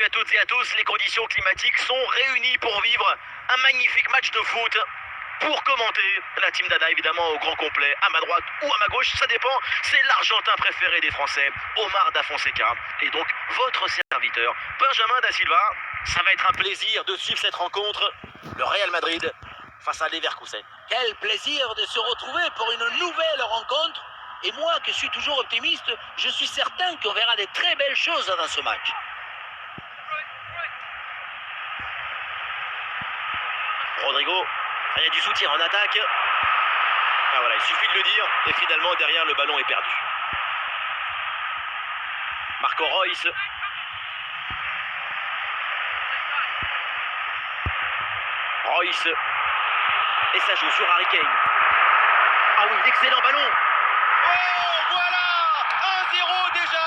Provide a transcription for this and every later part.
à toutes et à tous, les conditions climatiques sont réunies pour vivre un magnifique match de foot. Pour commenter, la team d'Anna évidemment au grand complet, à ma droite ou à ma gauche, ça dépend, c'est l'Argentin préféré des Français, Omar Da Fonseca, et donc votre serviteur, Benjamin Da Silva. Ça va être un plaisir de suivre cette rencontre, le Real Madrid face à Leverkusen. Quel plaisir de se retrouver pour une nouvelle rencontre. Et moi, qui suis toujours optimiste, je suis certain qu'on verra de très belles choses dans ce match. Rodrigo, il y a du soutien en attaque. Ah voilà, il suffit de le dire, et finalement derrière le ballon est perdu. Marco Reus. Reus. Et ça joue sur Harry Kane. Ah oui, l'excellent ballon. Oh, voilà 1-0 déjà.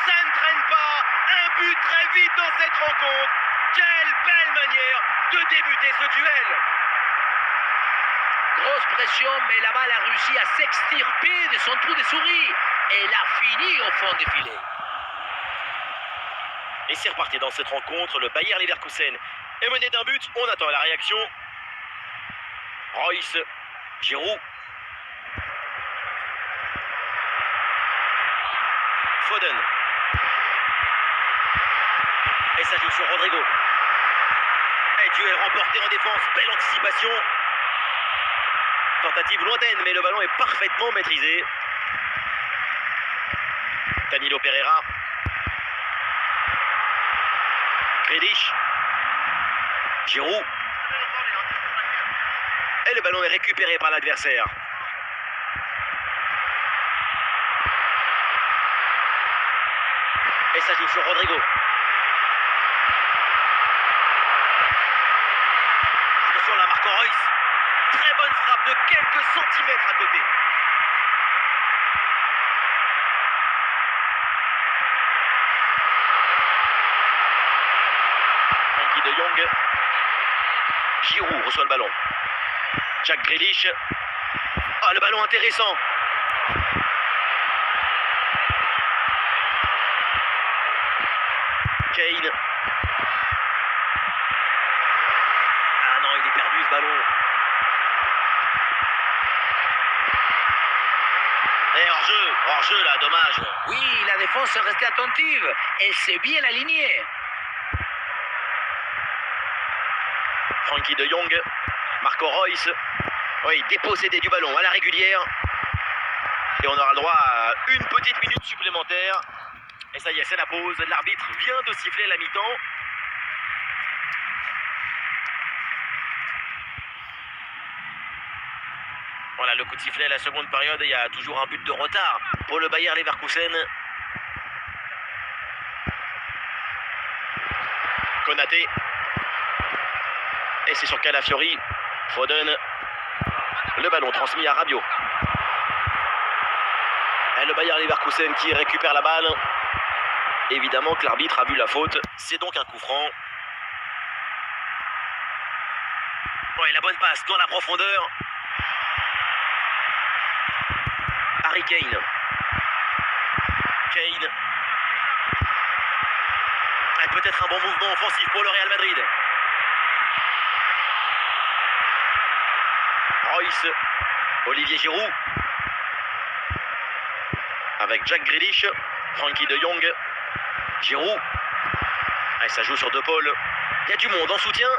Ça ne traîne pas. Un but très vite dans cette rencontre. Quelle belle manière de débuter ce duel. Grosse pression, mais la balle a réussi à s'extirper de son trou de souris. Et elle a fini au fond des filets. Et c'est reparti dans cette rencontre. Le Bayer Leverkusen est mené d'un but. On attend la réaction. Reus. Giroud. Foden. Et ça joue sur Rodrigo. Et duel remporté en défense. Belle anticipation. Tentative lointaine, mais le ballon est parfaitement maîtrisé. Danilo Pereira. Grealish. Giroud. Et le ballon est récupéré par l'adversaire. Et ça joue sur Rodrigo. Attention là, Marco Reus. Très bonne frappe de quelques centimètres à côté. Frenkie de Jong. Giroud reçoit le ballon. Jack Grealish. Ah, le ballon intéressant. Kane. Ah non, il est perdu ce ballon. Et hors-jeu là, dommage. Oui, la défense est restée attentive. Elle s'est bien alignée. Frenkie de Jong. Marco Reus. Oui, dépossédé du ballon à la régulière. Et on aura le droit à une petite minute supplémentaire. Et ça y est, c'est la pause. L'arbitre vient de siffler la mi-temps. Voilà, le coup de sifflet à la seconde période. Il y a toujours un but de retard pour le Bayer Leverkusen. Konaté. Et c'est sur Calafiori. Foden. Le ballon transmis à Rabiot. Et le Bayer Leverkusen qui récupère la balle. Évidemment que l'arbitre a vu la faute. C'est donc un coup franc. Ouais, la bonne passe dans la profondeur. Harry Kane. Kane. Et peut-être un bon mouvement offensif pour le Real Madrid. Reus. Olivier Giroud. Avec Jack Grealish. Frenkie de Jong. Giroud. Et ça joue sur De Paul. Il y a du monde en soutien.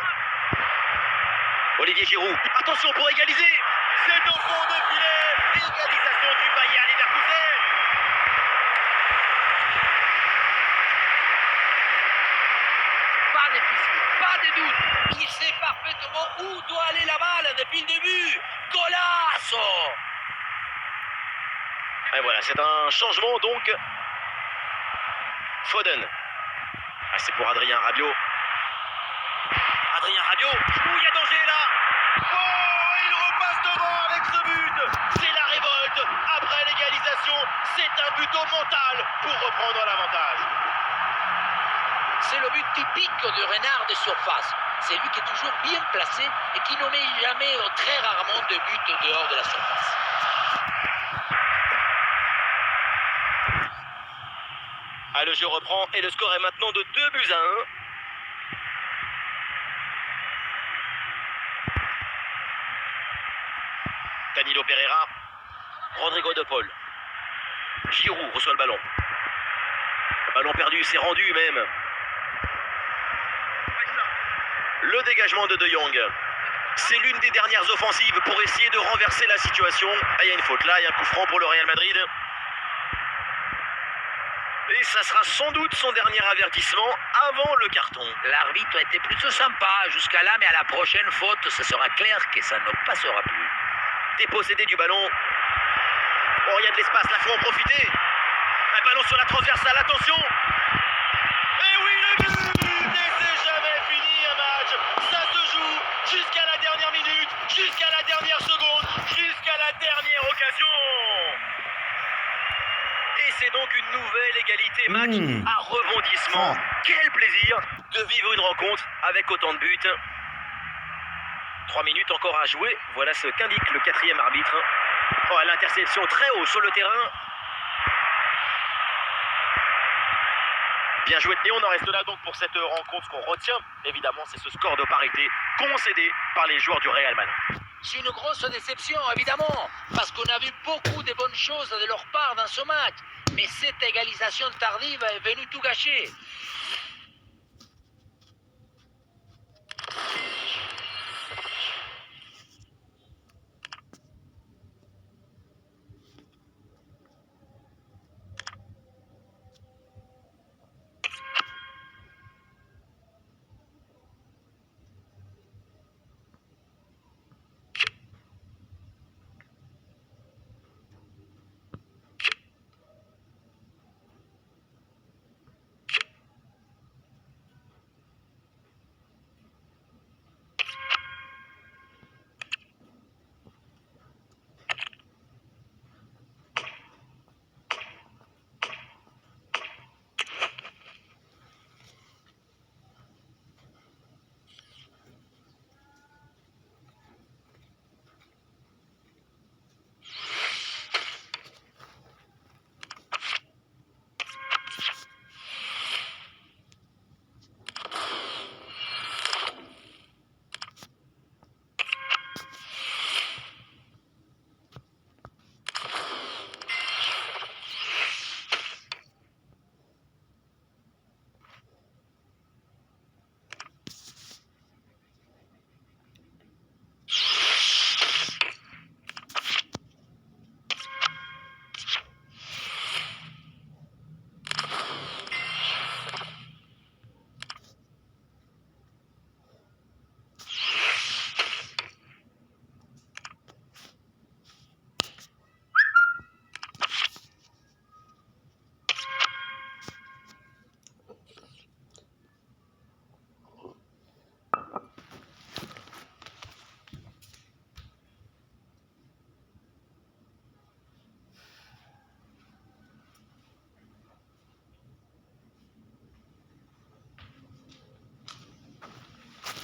Olivier Giroud. Attention pour égaliser. C'est au fond de filet. Égalisation du Bayer Leverkusen. Pas difficile, pas de doute. Il sait parfaitement où doit aller la balle depuis le début. Golasso! Et voilà, c'est un changement donc. Foden. Ah, c'est pour Adrien Rabiot. Adrien Rabiot. Ouh, il y a danger là. Oh, il repasse devant avec ce but. C'est la révolte. Après l'égalisation, c'est un but au mental pour reprendre l'avantage. C'est le but typique de renard de surface. C'est lui qui est toujours bien placé et qui ne met jamais ou très rarement de but dehors de la surface. Ah, le jeu reprend et le score est maintenant de 2-1. Danilo Pereira. Rodrigo de Paul. Giroud reçoit le ballon. Ballon perdu, c'est rendu même. Le dégagement de De Jong. C'est l'une des dernières offensives pour essayer de renverser la situation. Ah, il y a une faute là, il y a un coup franc pour le Real Madrid. Et ça sera sans doute son dernier avertissement avant le carton. L'arbitre était plutôt sympa jusqu'à là, mais à la prochaine faute, ce sera clair que ça ne passera plus. Dépossédé du ballon. Oh, il y a de l'espace, là, faut en profiter. Un ballon sur la transversale, attention. Et oui, le but. Et c'est jamais fini un match. Ça se joue jusqu'à la dernière minute, jusqu'à la dernière seconde, jusqu'à la dernière occasion. Et c'est donc une nouvelle égalité, match à rebondissement. Quel plaisir de vivre une rencontre avec autant de buts. 3 minutes encore à jouer. Voilà ce qu'indique le 4e arbitre. Oh, l'interception très haut sur le terrain. Bien joué. Et on en reste là donc pour cette rencontre. Ce qu'on retient, évidemment, c'est ce score de parité concédé par les joueurs du Real Madrid. C'est une grosse déception, évidemment, parce qu'on a vu beaucoup de bonnes choses de leur part dans ce match. Mais cette égalisation tardive est venue tout gâcher.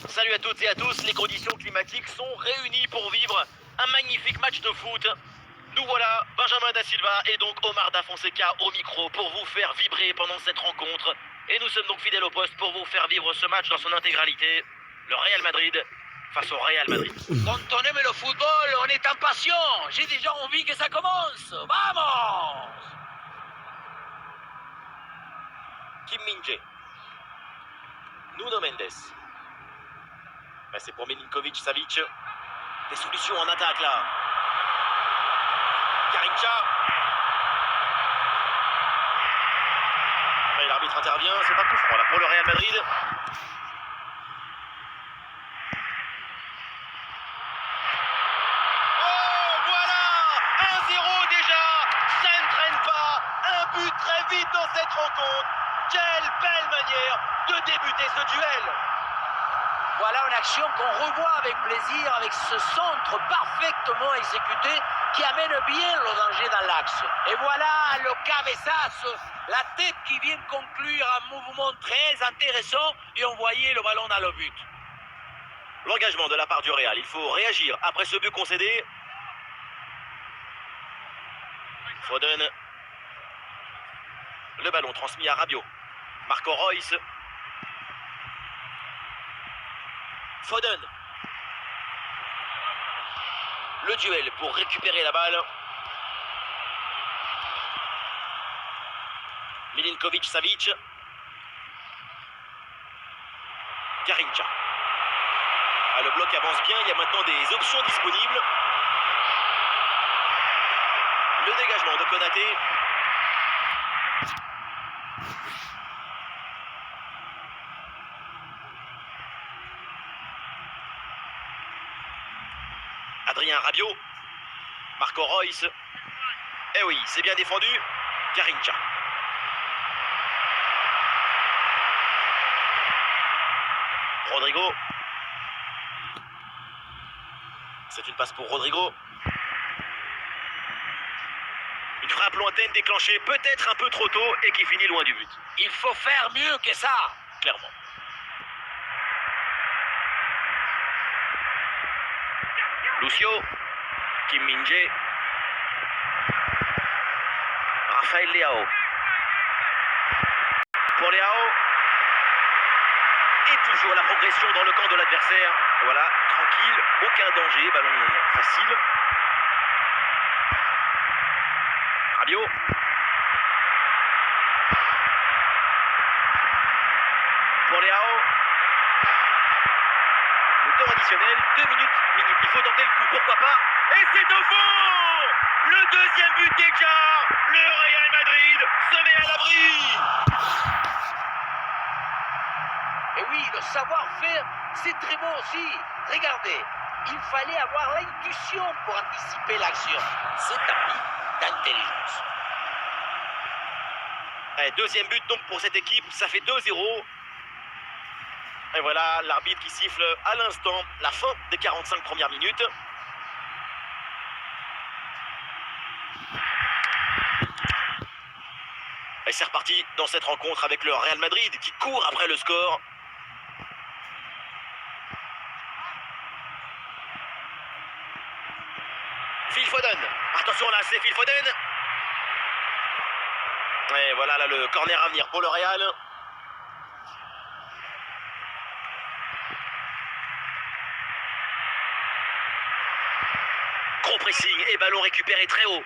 Salut à toutes et à tous, les conditions climatiques sont réunies pour vivre un magnifique match de foot. Nous voilà, Benjamin Da Silva et donc Omar Da Fonseca au micro pour vous faire vibrer pendant cette rencontre. Et nous sommes donc fidèles au poste pour vous faire vivre ce match dans son intégralité. Le Real Madrid face au Real Madrid. Quand on aime le football, on est impatient. J'ai déjà envie que ça commence. Vamos! Kim Min-jae. Nuno Mendes. Ben, c'est pour Milinkovic, Savic. Des solutions en attaque là. Garincha. Et l'arbitre intervient, c'est pas coup franc là pour le Real Madrid. Oh voilà, 1-0 déjà. Ça ne traîne pas. Un but très vite dans cette rencontre. Quelle belle manière de débuter ce duel. Voilà une action qu'on revoit avec plaisir, avec ce centre parfaitement exécuté qui amène bien le danger dans l'axe. Et voilà le cabeçazo, la tête qui vient conclure un mouvement très intéressant et on voyait le ballon dans le but. L'engagement de la part du Real, il faut réagir après ce but concédé. Foden. Le ballon transmis à Rabiot. Marco Reus. Foden. Le duel pour récupérer la balle. Milinkovic-Savic. Garincha. Ah, le bloc avance bien, il y a maintenant des options disponibles. Le dégagement de Konaté. Adrien Rabiot. Marco Reus. Eh oui, c'est bien défendu. Garincha. Rodrigo. C'est une passe pour Rodrigo. Une frappe lointaine déclenchée peut-être un peu trop tôt et qui finit loin du but. Il faut faire mieux que ça. Clairement. Lucio. Kim Min-jae. Rafael Leao. Pour Leao. Et toujours la progression dans le camp de l'adversaire. Voilà, tranquille, aucun danger, ballon facile. Rabiot. Pour Leao. Le temps additionnel, 2 minutes minimum. Il faut tenter le coup, pourquoi pas. Et c'est au fond. Le deuxième but d'Edjar. Le Real Madrid se met à l'abri. Et oui, le savoir-faire, c'est très bon aussi. Regardez, il fallait avoir l'intuition pour anticiper l'action. C'est un but d'intelligence. Allez, deuxième but donc pour cette équipe, ça fait 2-0. Et voilà l'arbitre qui siffle à l'instant la fin des 45 premières minutes. Et c'est reparti dans cette rencontre avec le Real Madrid qui court après le score. Phil Foden. Attention là, c'est Phil Foden. Et voilà là le corner à venir pour le Real. Gros pressing et ballon récupéré très haut.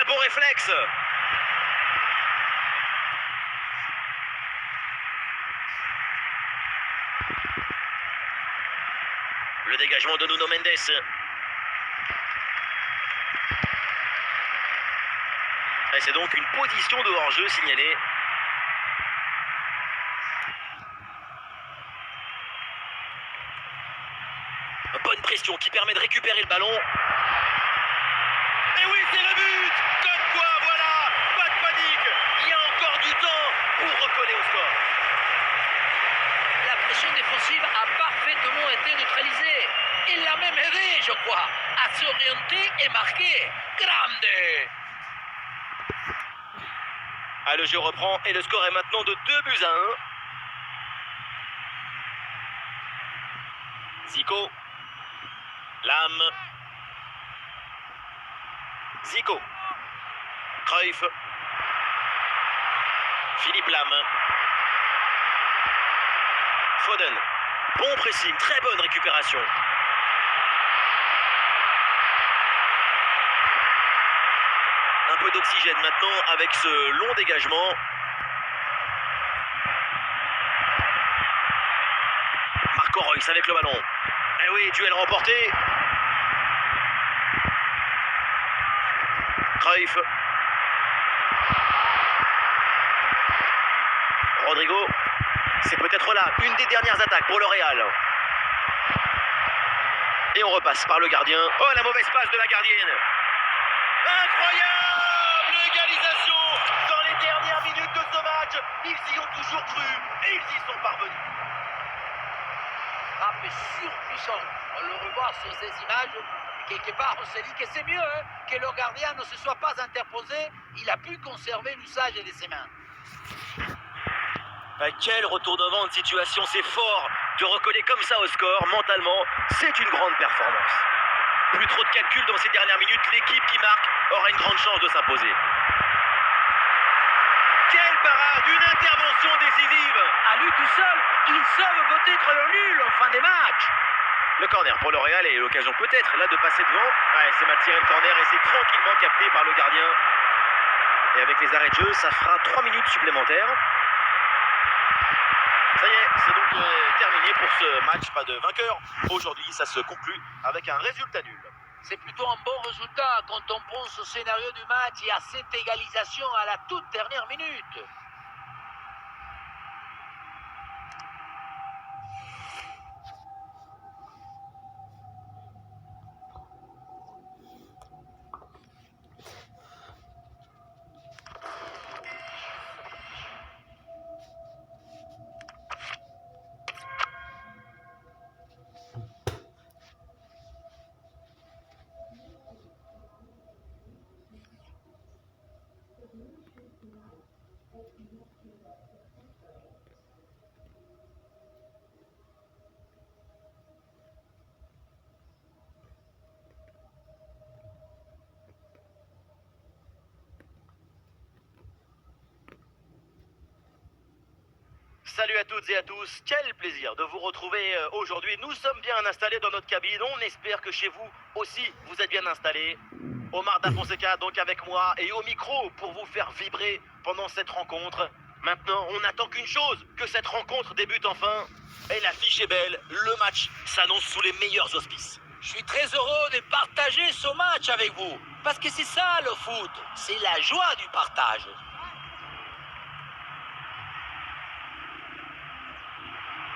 Un bon réflexe. Le dégagement de Nuno Mendes. Et c'est donc une position de hors-jeu signalée. Bonne pression qui permet de récupérer le ballon. Et oui, c'est le but. Comme quoi, voilà, pas de panique. Il y a encore du temps pour recoller au score. La pression défensive a parfaitement été neutralisée. Il l'a même aidé, je crois, à s'orienter et marquer. Grande! Ah, le jeu reprend et le score est maintenant de 2-1. Zico. Lam. Zico. Cruyff. Philippe Lam. Foden. Bon pressing, très bonne récupération. Un peu d'oxygène maintenant avec ce long dégagement. Marco Reus avec le ballon. Eh oui, duel remporté. Cruyff. Rodrigo. C'est peut-être là une des dernières attaques pour le Real. Et on repasse par le gardien. Oh, la mauvaise passe de la gardienne. Incroyable égalisation dans les dernières minutes de ce match. Ils y ont toujours cru et ils y sont parvenus. Frappe surpuissante. On le revoit sur ces images. Quelque part, on se dit que c'est mieux que le gardien ne se soit pas interposé. Il a pu conserver l'usage de ses mains. Quel retournement de situation, c'est fort de recoller comme ça au score. Mentalement, c'est une grande performance. Plus trop de calculs dans ces dernières minutes, l'équipe qui marque aura une grande chance de s'imposer. Quelle parade, une intervention décisive. À lui tout seul, il sauve peut-être le nul en fin de match. Le corner pour le Real et l'occasion peut-être là de passer devant. Ouais, c'est mal tiré le corner et c'est tranquillement capté par le gardien. Et avec les arrêts de jeu, ça fera 3 minutes supplémentaires. Ça y est, c'est donc terminé pour ce match, pas de vainqueur. Aujourd'hui, ça se conclut avec un résultat nul. C'est plutôt un bon résultat quand on pense au scénario du match et à cette égalisation à la toute dernière minute. Salut à toutes et à tous, quel plaisir de vous retrouver aujourd'hui. Nous sommes bien installés dans notre cabine, on espère que chez vous aussi vous êtes bien installés. Omar Da Fonseca donc avec moi et au micro pour vous faire vibrer pendant cette rencontre. Maintenant on n'attend qu'une chose, que cette rencontre débute enfin. Et l'affiche est belle, le match s'annonce sous les meilleurs auspices. Je suis très heureux de partager ce match avec vous, parce que c'est ça le foot, c'est la joie du partage.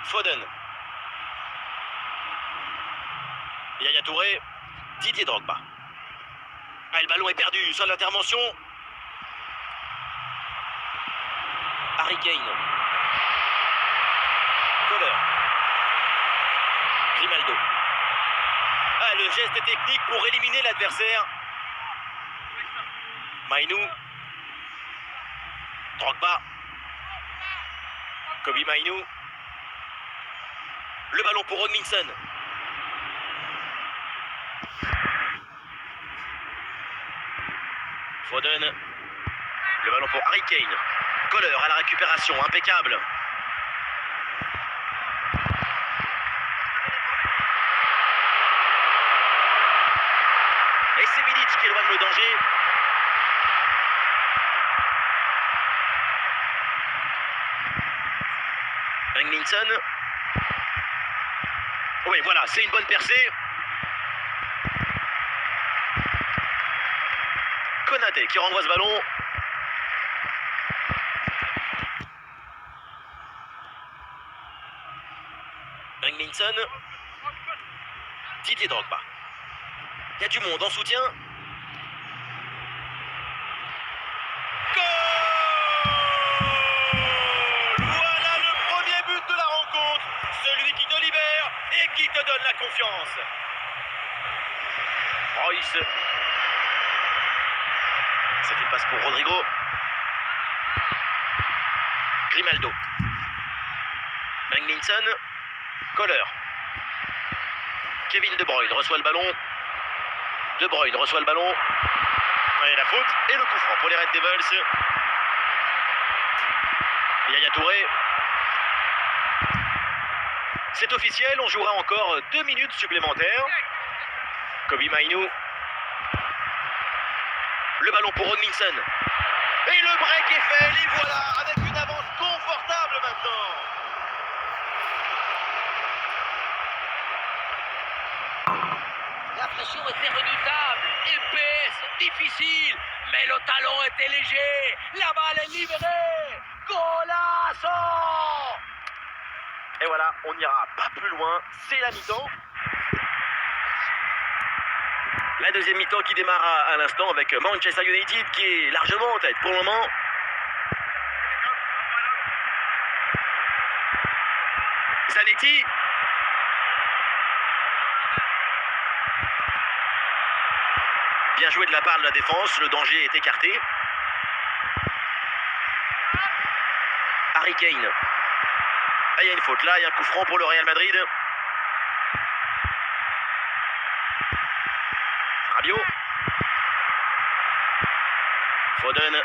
Foden. Yaya Touré. Didier Drogba. Ah, le ballon est perdu sur l'intervention. Harry Kane. Kohler. Grimaldo. Ah, le geste technique pour éliminer l'adversaire. Mainou. Drogba. Kobe Mainou. Le ballon pour Hodgkinson. Foden. Le ballon pour Harry Kane. Kohler à la récupération, impeccable. Et c'est Bilic qui éloigne le danger. Hodgkinson. Oui, voilà, c'est une bonne percée. Konaté qui renvoie ce ballon. Hodgkinson. Didier Drogba. Il y a du monde en soutien. Goal! Voilà le premier but de la rencontre. Celui qui te libère et qui te donne la confiance. Royce. C'est une passe pour Rodrigo. Grimaldo. Hodgkinson. Kohler. Kevin De Bruyne reçoit le ballon. De Bruyne reçoit le ballon. Et la faute et le coup franc pour les Red Devils. Yaya Touré. C'est officiel, on jouera encore 2 minutes supplémentaires. Kobe Mainou. Le ballon pour Hodgkinson. Et le break est fait, les voilà, avec une avance confortable maintenant. La pression était redoutable, épaisse, difficile, mais le talon était léger, la balle est libérée. Golazo! Et voilà, on n'ira pas plus loin, c'est la mi-temps. La deuxième mi-temps qui démarre à l'instant avec Manchester United qui est largement en tête pour le moment. Zanetti. Bien joué de la part de la défense, le danger est écarté. Harry Kane. Ah, il y a une faute là, il y a un coup franc pour le Real Madrid. Rabiot. Foden.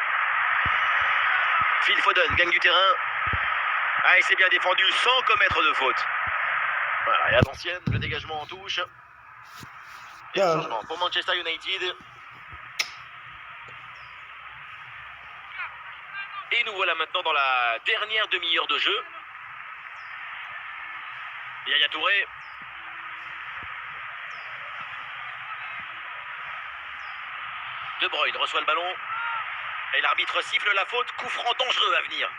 Phil Foden gagne du terrain. Ah, et c'est bien défendu sans commettre de faute. Voilà, et à l'ancienne, le dégagement en touche. Et le changement pour Manchester United. Et nous voilà maintenant dans la dernière demi-heure de jeu. Yaya Touré. De Bruyne reçoit le ballon. Et l'arbitre siffle la faute. Coup franc dangereux à venir.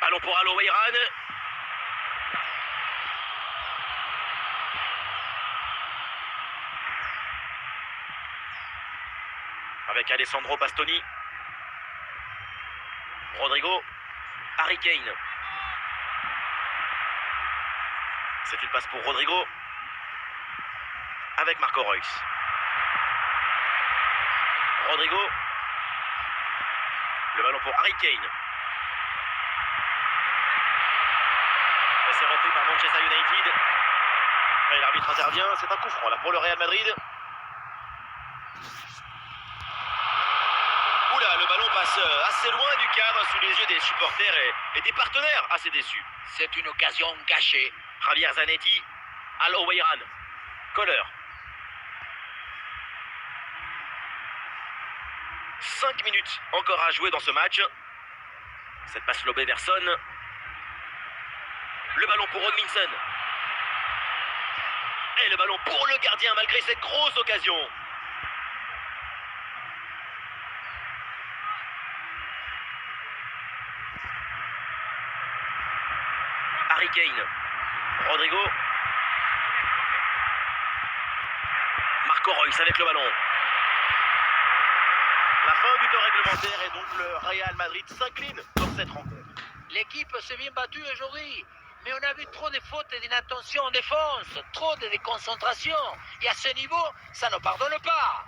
Ballon pour Al Oweiran. Avec Alessandro Bastoni. Rodrigo. Harry Kane. C'est une passe pour Rodrigo. Avec Marco Reus. Rodrigo. Le ballon pour Harry Kane. Et c'est repris par Manchester United. Et l'arbitre intervient. C'est un coup franc là pour le Real Madrid. Oula, le ballon passe assez loin du cadre sous les yeux des supporters et des partenaires assez déçus. C'est une occasion gâchée. Javier Zanetti. Al Oweiran. Kohler. 5 minutes encore à jouer dans ce match. Cette passe lobée vers Son. Le ballon pour Hodgkinson. Et le ballon pour le gardien malgré cette grosse occasion. Harry Kane. Rodrigo. Marco Reus avec le ballon. La fin du temps réglementaire et donc le Real Madrid s'incline dans cette rencontre. L'équipe s'est bien battue aujourd'hui, mais on a vu trop de fautes et d'inattention en défense, trop de déconcentration. Et à ce niveau, ça ne pardonne pas.